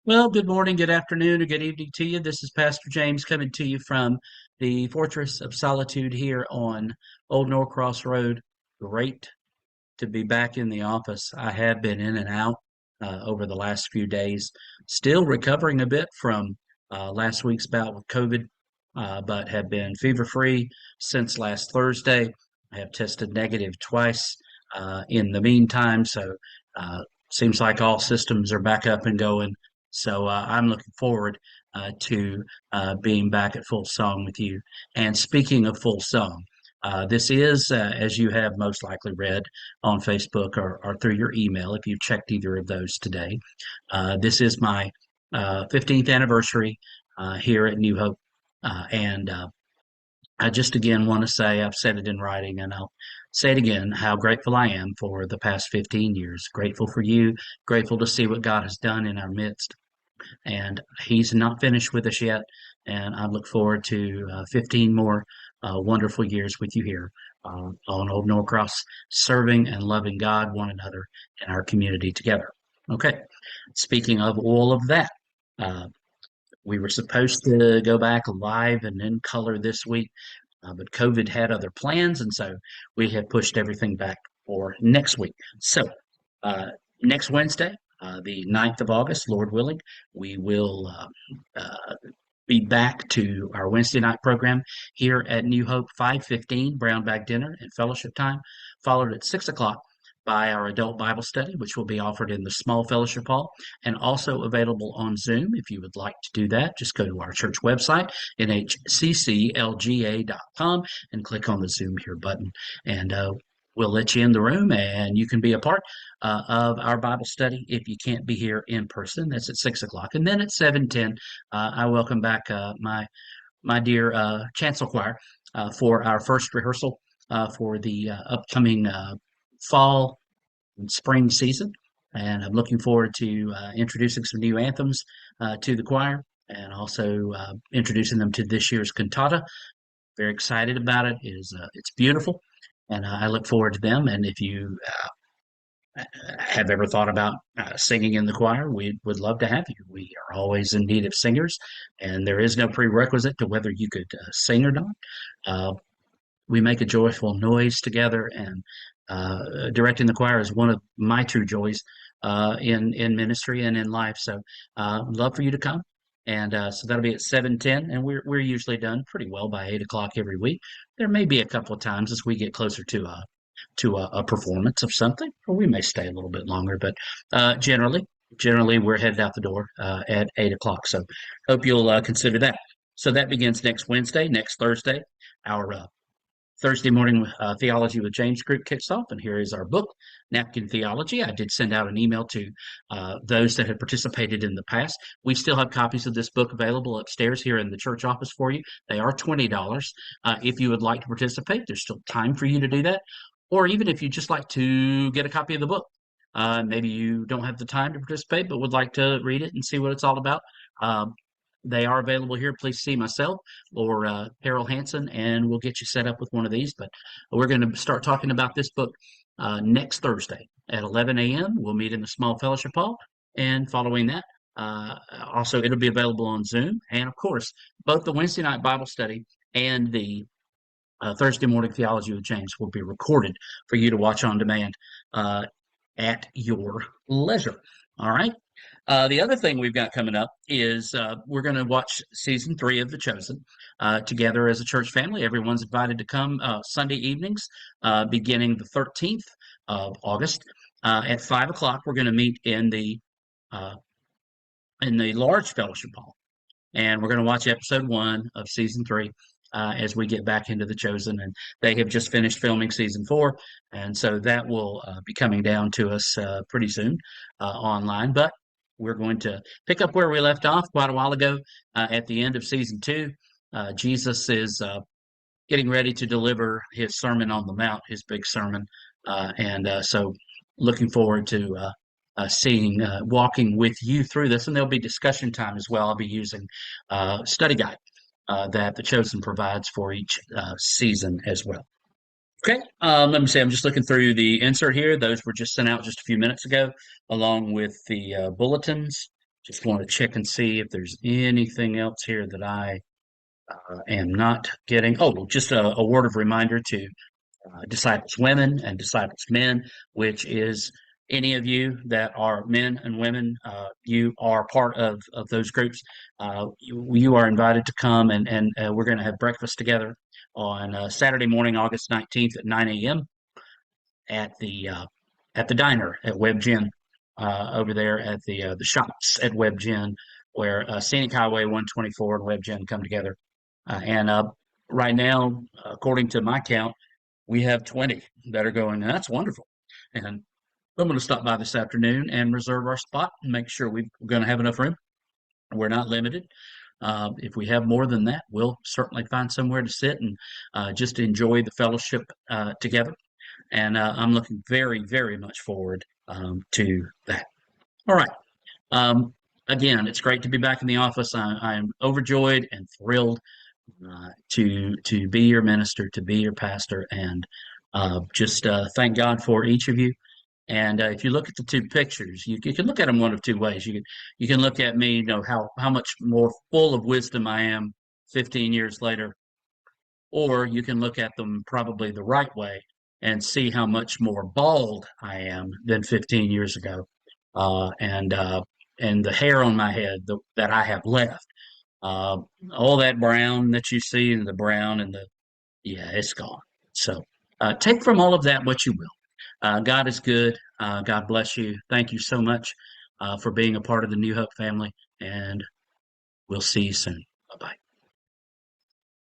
Well, good morning, good afternoon, or good evening to you. This is Pastor James coming to you from the Fortress of Solitude here on Old Norcross Road. Great to be back in the office. I have been in and out over the last few days, still recovering a bit from last week's bout with COVID, but have been fever free since last Thursday. I have tested negative twice in the meantime, so uh, seems like all systems are back up and going. So I'm looking forward to being back at full song with you. And speaking of full song, this is, as you have most likely read on Facebook or through your email, if you've checked either of those today. This is my 15th anniversary here at New Hope. And I just again want to say, I've said it in writing and I'll say it again, how grateful I am for the past 15 years. Grateful for you, grateful to see what God has done in our midst. And He's not finished with us yet. And I look forward to 15 more wonderful years with you here on Old Norcross, serving and loving God, one another, and our community together. Okay, speaking of all of that, uh, we were supposed to go back live and in color this week, but COVID had other plans, and so we have pushed everything back for next week. So, uh, next Wednesday, the 9th of August, Lord willing, we will be back to our Wednesday night program here at New Hope, 5:15, brown bag dinner and fellowship time, followed at 6 o'clock by our adult Bible study, which will be offered in the small fellowship hall and also available on Zoom. If you would like to do that, just go to our church website, nhcclga.com, and click on the Zoom here button. And we'll let you in the room and you can be a part of our Bible study if you can't be here in person. That's at 6 o'clock. And then at 7:10, I welcome back my dear chancel choir for our first rehearsal for the upcoming fall and spring season. And I'm looking forward to introducing some new anthems to the choir and also introducing them to this year's cantata. Very excited about it. It's beautiful, and I look forward to them. And if you have ever thought about singing in the choir, we would love to have you. We are always in need of singers, and there is no prerequisite to whether you could sing or not. Uh, we make a joyful noise together, and directing the choir is one of my true joys in ministry and in life. So, love for you to come. And so that'll be at 7:10, and we're usually done pretty well by 8 o'clock every week. There may be a couple of times as we get closer to a performance of something, or we may stay a little bit longer. But generally, we're headed out the door at 8 o'clock. So, hope you'll consider that. So that begins next Wednesday. Next Thursday, our Thursday morning theology with James group kicks off, and here is our book, Napkin Theology. I did send out an email to those that had participated in the past. We still have copies of this book available upstairs here in the church office for you. They are $20. If you would like to participate, there's still time for you to do that. Or even if you just like to get a copy of the book, maybe you don't have the time to participate, but would like to read it and see what it's all about. Um, they are available here. Please see myself or Harold Hanson, and we'll get you set up with one of these. But we're going to start talking about this book next Thursday at 11 a.m. We'll meet in the small fellowship hall. And following that, also, it'll be available on Zoom. And of course, both the Wednesday night Bible study and the Thursday morning theology with James will be recorded for you to watch on demand uh, at your leisure. All right. The other thing we've got coming up is we're going to watch season 3 of The Chosen together as a church family. Everyone's invited to come Sunday evenings, beginning the 13th of August at 5 o'clock. We're going to meet uh, in the large fellowship hall, and we're going to watch episode 1 of season 3. As we get back into The Chosen, and they have just finished filming season 4, and so that will be coming down to us pretty soon online. But we're going to pick up where we left off quite a while ago at the end of season 2. Jesus is getting ready to deliver his Sermon on the Mount, his big sermon, and so looking forward to walking with you through this. And there'll be discussion time as well. I'll be using study guide that The Chosen provides for each season as well. Okay, let me see. I'm just looking through the insert here. Those were just sent out just a few minutes ago, along with the bulletins. Just want to check and see if there's anything else here that I am not getting. Oh, just a word of reminder to disciples women and disciples men, which is any of you that are men and women, you are part of those groups. You are invited to come, and we're going to have breakfast together on Saturday morning, August 19th at 9 a.m. at the diner at Web Gym over there at the shops at Web Gym, where Scenic Highway 124 and Web Gym come together. And right now, according to my count, we have 20 that are going, and that's wonderful. And I'm going to stop by this afternoon and reserve our spot and make sure we're going to have enough room. We're not limited. If we have more than that, we'll certainly find somewhere to sit and just enjoy the fellowship together. And I'm looking very, very much forward to that. All right. Um, Again, it's great to be back in the office. I'm overjoyed and thrilled to be your minister, to be your pastor, and just thank God for each of you. And if you look at the two pictures, you can look at them one of two ways. You can look at me, how much more full of wisdom I am 15 years later, or you can look at them probably the right way and see how much more bald I am than 15 years ago, uh, and uh, and the hair on my head that I have left. Uh, all that brown that you see, and the brown and the yeah, it's gone. So take from all of that what you will. God is good. God bless you. Thank you so much for being a part of the New Hope family, and we'll see you soon. Bye bye.